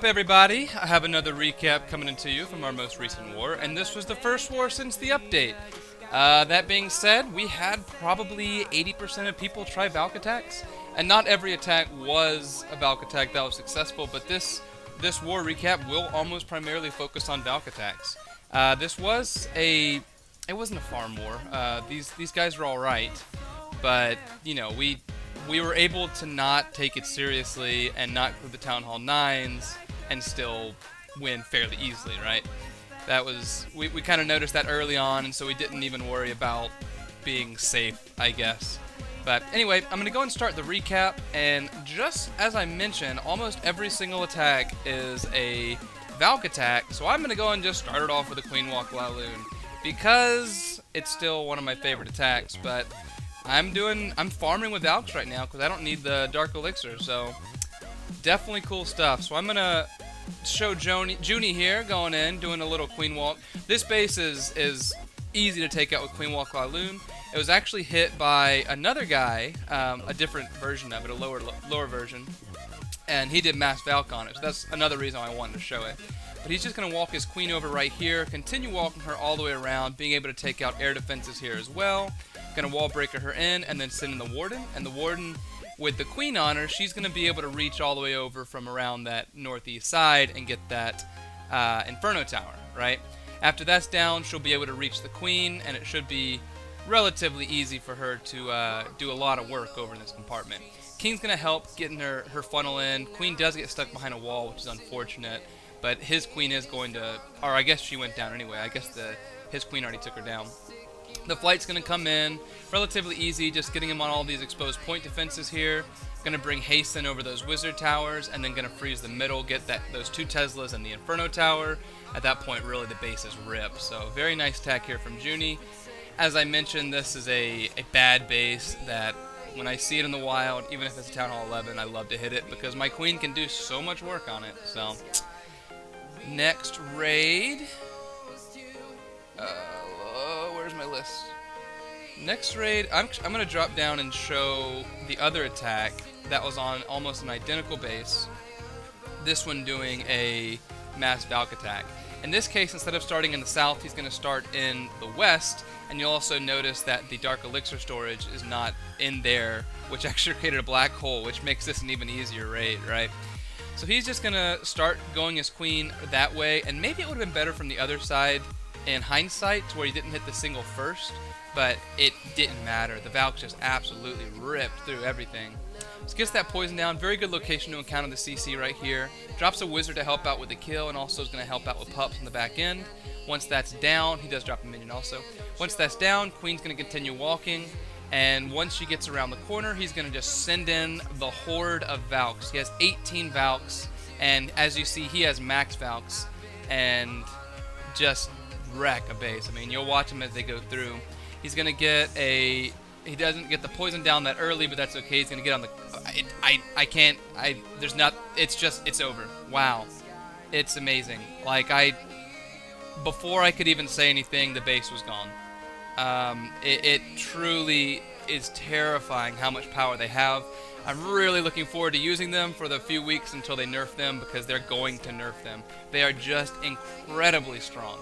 up, everybody? I have another recap coming into you from our most recent war, and this was the first war since the update. That being said, we had probably 80% of people try Valk attacks, and not every attack was a Valk attack that was successful, but this war recap will almost primarily focus on Valk attacks. This was it wasn't a farm war. These guys were alright, but, you know, we were able to not take it seriously and not go the Town Hall 9s and still win fairly easily, right? That was, we kind of noticed that early on, and so we didn't even worry about being safe, I guess. But anyway, I'm going to go and start the recap, and just as I mentioned, almost every single attack is a Valk attack, so I'm going to go and just start it off with a Queen Walk LaLoon, because it's still one of my favorite attacks, but I'm farming with Valks right now because I don't need the Dark Elixir, so definitely cool stuff. So I'm going to show Junie here going in, doing a little Queen Walk. This base is easy to take out with Queen Walk LaLoon. It was actually hit by another guy, a different version of it, a lower version, and he did Mass Valks on it, so that's another reason I wanted to show it. But he's just going to walk his queen over right here, continue walking her all the way around, being able to take out air defenses here as well. Going to wall breaker her in, and then send in the warden. And the warden, with the queen on her, she's going to be able to reach all the way over from around that northeast side and get that Inferno Tower, right? After that's down, she'll be able to reach the queen, and it should be relatively easy for her to do a lot of work over in this compartment. King's going to help getting her funnel in. Queen does get stuck behind a wall, which is unfortunate, but his queen is going to, or I guess she went down anyway. I guess his queen already took her down. The flight's going to come in relatively easy, just getting him on all these exposed point defenses here. Going to bring hasten over those wizard towers, and then going to freeze the middle, get those two Teslas and the Inferno Tower. At that point, really, the base is ripped. So very nice attack here from Junie. As I mentioned, this is a bad base that when I see it in the wild, even if it's a Town Hall 11, I love to hit it because my queen can do so much work on it. So next raid. Where's my list? Next raid, I'm going to drop down and show the other attack that was on almost an identical base. This one doing a Mass Valks attack. In this case, instead of starting in the south, he's going to start in the west, and you'll also notice that the Dark Elixir storage is not in there, which actually created a black hole, which makes this an even easier raid, right? So he's just going to start going his queen that way, and maybe it would have been better from the other side in hindsight to where he didn't hit the single first, but it didn't matter. The Valks just absolutely ripped through everything. So gets that poison down. Very good location to encounter the CC right here. Drops a wizard to help out with the kill, and also is going to help out with pups on the back end. Once that's down, he does drop a minion also. Once that's down, Queen's going to continue walking, and once she gets around the corner, he's going to just send in the horde of Valks. He has 18 Valks, and as you see, he has max Valks, and just wreck a base. I mean, you'll watch him as they go through. He's going to get he doesn't get the poison down that early, but that's okay. He's going to get on the, it's over. Wow. It's amazing. Like, before I could even say anything, the base was gone. It truly is terrifying how much power they have. I'm really looking forward to using them for the few weeks until they nerf them, because they're going to nerf them. They are just incredibly strong.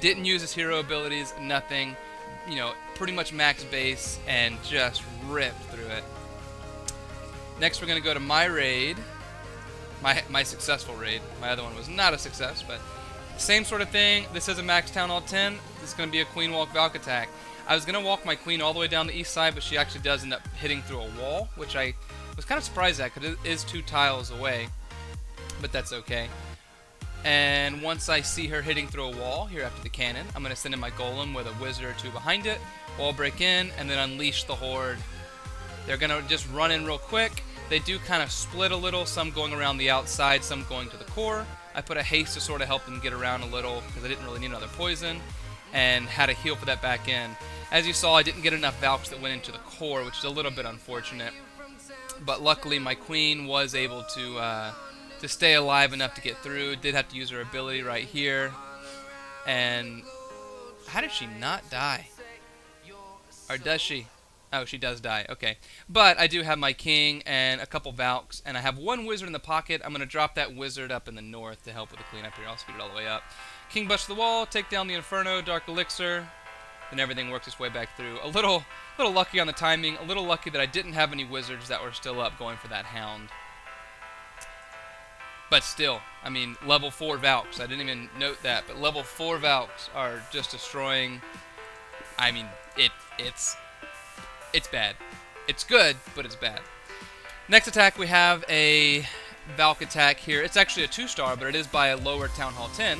Didn't use his hero abilities, nothing. You know, pretty much max base, and just ripped through it. Next, we're going to go to my raid. My successful raid. My other one was not a success, but same sort of thing. This is a max Town Hall 10. This is going to be a Queen Walk Valk attack. I was going to walk my queen all the way down the east side, but she actually does end up hitting through a wall, which I was kind of surprised at because it is 2 tiles away, but that's okay. And once I see her hitting through a wall here after the cannon, I'm going to send in my golem with a wizard or 2 behind it, wall break in, and then unleash the horde. They're going to just run in real quick. They do kind of split a little, some going around the outside, some going to the core. I put a haste to sort of help them get around a little because I didn't really need another poison, and had a heal for that back end. As you saw, I didn't get enough Valks that went into the core, which is a little bit unfortunate. But luckily, my queen was able to stay alive enough to get through. Did have to use her ability right here. And how did she not die? Or does she? Oh, she does die. Okay. But I do have my king and a couple Valks, and I have one wizard in the pocket. I'm going to drop that wizard up in the north to help with the cleanup here. I'll speed it all the way up. King busts the wall, take down the Inferno, Dark Elixir, then everything works its way back through. A little lucky on the timing, a little lucky that I didn't have any wizards that were still up going for that hound. But still, I mean, level 4 Valks. I didn't even note that, but level 4 Valks are just destroying. I mean, it's bad. It's good, but it's bad. Next attack, we have a Valk attack here. It's actually a 2-star, but it is by a lower Town Hall 10.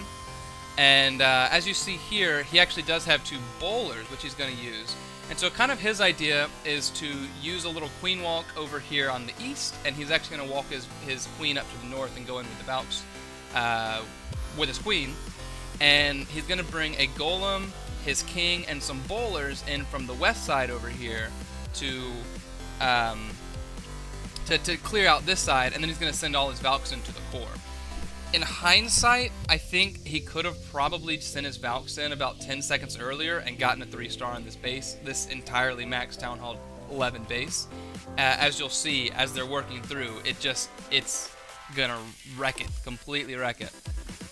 And as you see here, he actually does have 2 bowlers, which he's going to use. And so kind of his idea is to use a little queen walk over here on the east, and he's actually going to walk his queen up to the north and go in with the Valks with his queen. And he's going to bring a golem, his king, and some bowlers in from the west side over here to clear out this side, and then he's going to send all his Valks into the core. In hindsight, I think he could have probably sent his Valks in about 10 seconds earlier and gotten a 3-star on this base, this entirely max Town Hall 11 base. As you'll see, as they're working through, it's gonna wreck it, completely wreck it.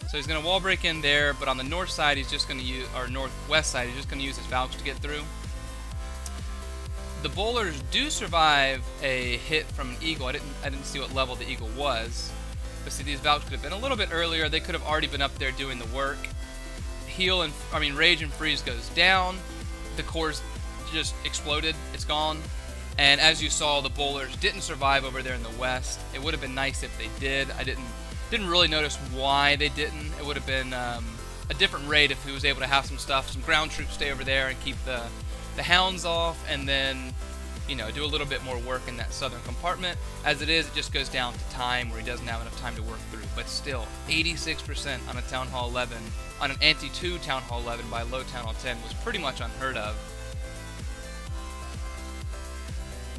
So he's gonna wall break in there, but on the north side, he's just gonna use, or northwest side, he's just gonna use his Valks to get through. The bowlers do survive a hit from an eagle. I didn't see what level the eagle was. But see, these Valks could have been a little bit earlier. They could have already been up there doing the work. Rage and Freeze goes down. The core's just exploded. It's gone. And as you saw, the bowlers didn't survive over there in the west. It would have been nice if they did. I didn't really notice why they didn't. It would have been a different raid if he was able to have some ground troops stay over there and keep the hounds off, and then, you know, do a little bit more work in that southern compartment. As it is, it just goes down to time where he doesn't have enough time to work through. But still, 86% on a Town Hall 11, on an anti-2 Town Hall 11 by low Town Hall 10 was pretty much unheard of.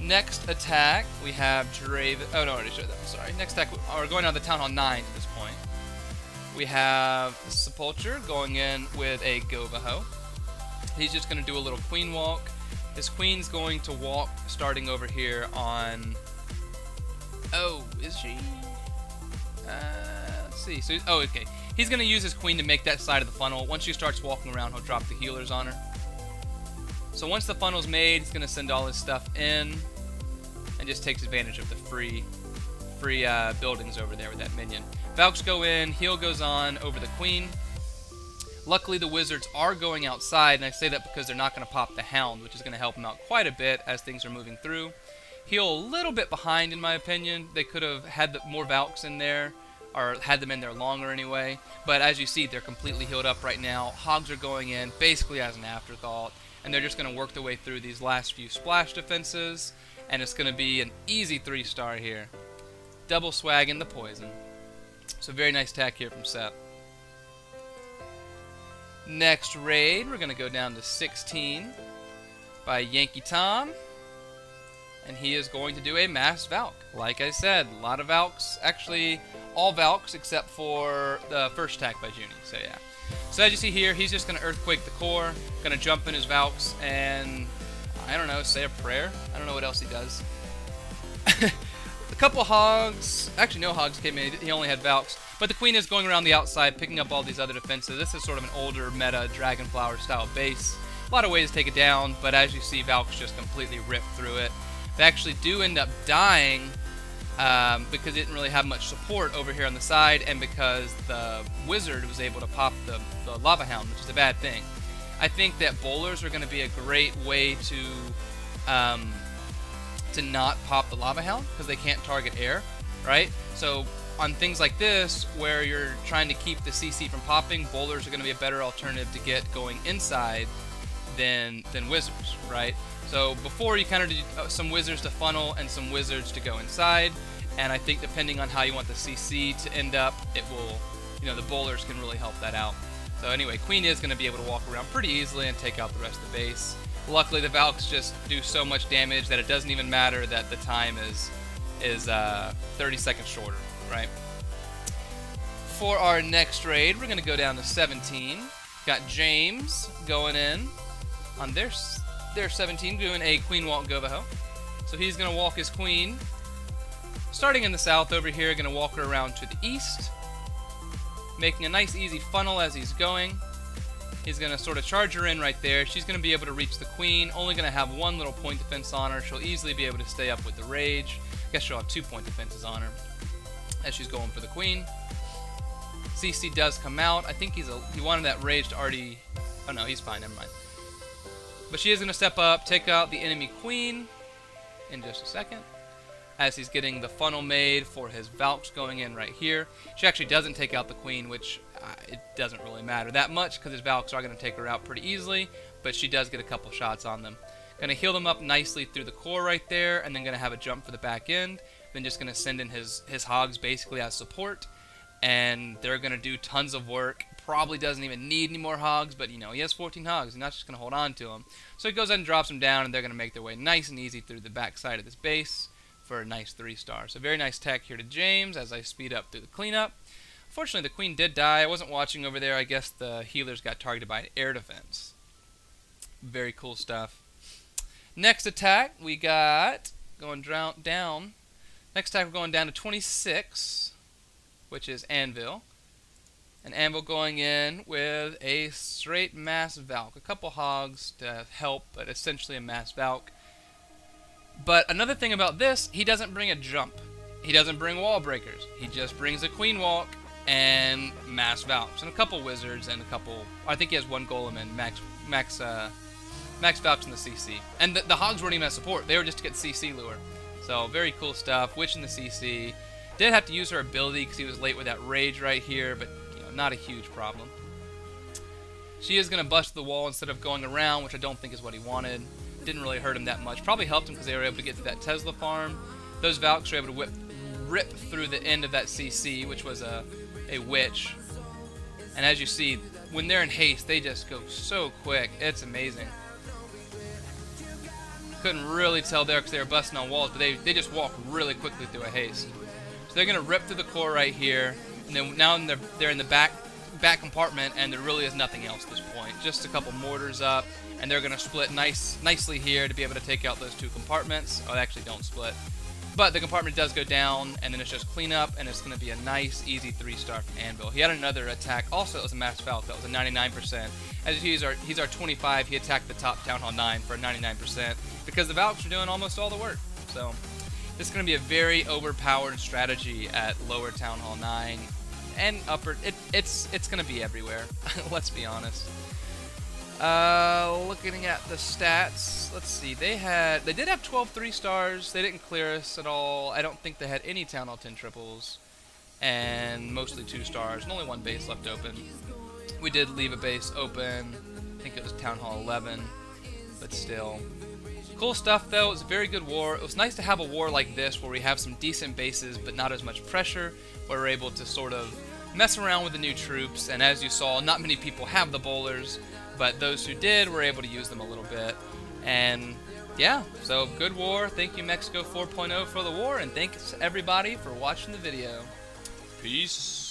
Next attack, we have Draven. Oh, no, I already showed that. I'm sorry. Next attack, we're going on the Town Hall 9 at this point. We have Sepulcher going in with a GoVaHo. He's just going to do a little queen walk. His queen's going to walk starting over here on... Oh, is she? Let's see. So, okay. He's going to use his queen to make that side of the funnel. Once she starts walking around, he'll drop the healers on her. So once the funnel's made, he's going to send all his stuff in and just takes advantage of the free buildings over there with that minion. Valks go in, heal goes on over the queen. Luckily, the wizards are going outside, and I say that because they're not going to pop the hound, which is going to help them out quite a bit as things are moving through. Heal a little bit behind, in my opinion. They could have had more Valks in there, or had them in there longer anyway. But as you see, they're completely healed up right now. Hogs are going in basically as an afterthought, and they're just going to work their way through these last few splash defenses, and it's going to be an easy 3-star here. Double swag in the poison. So very nice attack here from Sep. Next raid, we're going to go down to 16 by yankeestom, and he is going to do a Mass Valk. Like I said, a lot of Valks, actually all Valks except for the first attack by Juny, so yeah. So as you see here, he's just going to Earthquake the core, going to jump in his Valks, and, I don't know, say a prayer? I don't know what else he does. A couple hogs, actually no hogs came in, he only had Valks. But the queen is going around the outside, picking up all these other defenses. This is sort of an older meta Dragonflower style base. A lot of ways to take it down, but as you see, Valks just completely rip through it. They actually do end up dying because it didn't really have much support over here on the side, and because the wizard was able to pop the Lava Hound, which is a bad thing. I think that bowlers are going to be a great way to not pop the Lava Hound because they can't target air, right? So on things like this, where you're trying to keep the CC from popping, bowlers are going to be a better alternative to get going inside than wizards, right? So before, you kind of do some wizards to funnel and some wizards to go inside, and I think depending on how you want the CC to end up, it will, you know, the bowlers can really help that out. So anyway, queen is going to be able to walk around pretty easily and take out the rest of the base. Luckily, the Valks just do so much damage that it doesn't even matter that the time is 30 seconds shorter, right? For our next raid, we're going to go down to 17. Got James going in on their there's 17 doing a queen walk GoVaHo. So he's going to walk his queen, starting in the south over here, going to walk her around to the east, making a nice easy funnel as he's going. He's going to sort of charge her in right there. She's going to be able to reach the queen, only going to have one little point defense on her. She'll easily be able to stay up with the rage. I guess she'll have 2 point defenses on her as she's going for the queen. CC does come out. I think he wanted that rage to already... Oh no, he's fine, never mind. But she is going to step up, take out the enemy queen in just a second, as he's getting the funnel made for his Valks going in right here. She actually doesn't take out the queen, which it doesn't really matter that much because his Valks are going to take her out pretty easily, but she does get a couple shots on them. Going to heal them up nicely through the core right there, and then going to have a jump for the back end. Then just going to send in his hogs basically as support, and they're going to do tons of work. Probably doesn't even need any more hogs, but you know, he has 14 hogs. He's not just going to hold on to them. So he goes ahead and drops them down, and they're going to make their way nice and easy through the back side of this base for a nice 3-star. So very nice tech here to James as I speed up through the cleanup. Unfortunately, the queen did die. I wasn't watching over there. I guess the healers got targeted by an air defense. Very cool stuff. Next attack, we got going down. Next attack, we're going down to 26, which is Anvil. And Anvil going in with a straight Mass Valk. A couple hogs to help, but essentially a Mass Valk. But another thing about this, he doesn't bring a jump. He doesn't bring wall breakers. He just brings a queen walk and Mass Valks. And a couple wizards and a couple... I think he has one golem and max Valks in the CC. And the hogs weren't even as support. They were just to get CC lure. So very cool stuff. Witch in the CC. Did have to use her ability because he was late with that rage right here, but you know, not a huge problem. She is going to bust the wall instead of going around, which I don't think is what he wanted. Didn't really hurt him that much. Probably helped him because they were able to get to that Tesla farm. Those Valks were able to rip through the end of that CC, which was a witch. And as you see, when they're in haste, they just go so quick. It's amazing. Couldn't really tell there because they were busting on walls, but they just walk really quickly through a haste. So they're going to rip through the core right here, and then now they're in the back compartment, and there really is nothing else at this point. Just a couple mortars up, and they're going to split nicely here to be able to take out those 2 compartments. Oh, they actually don't split. But the compartment does go down, and then it's just cleanup, and it's going to be a nice, easy 3-star from Anvil. He had another attack, also it was a Mass Valk, that was a 99%. As he's our 25, he attacked the top Town Hall 9 for a 99%, because the Valks are doing almost all the work. So this is going to be a very overpowered strategy at lower Town Hall 9 and upper. It's going to be everywhere. Let's be honest. Looking at the stats, let's see. They did have 12 3-stars. They didn't clear us at all. I don't think they had any Town Hall 10 triples, and mostly 2-stars, and only 1 base left open. We did leave a base open. I think it was Town Hall 11, but still. Cool stuff though. It was a very good war. It was nice to have a war like this where we have some decent bases but not as much pressure, where we're able to sort of mess around with the new troops. And as you saw, not many people have the bowlers, but those who did were able to use them a little bit. And yeah, so good war. Thank you Mexico 4.0 for the war, and thanks everybody for watching the video. Peace.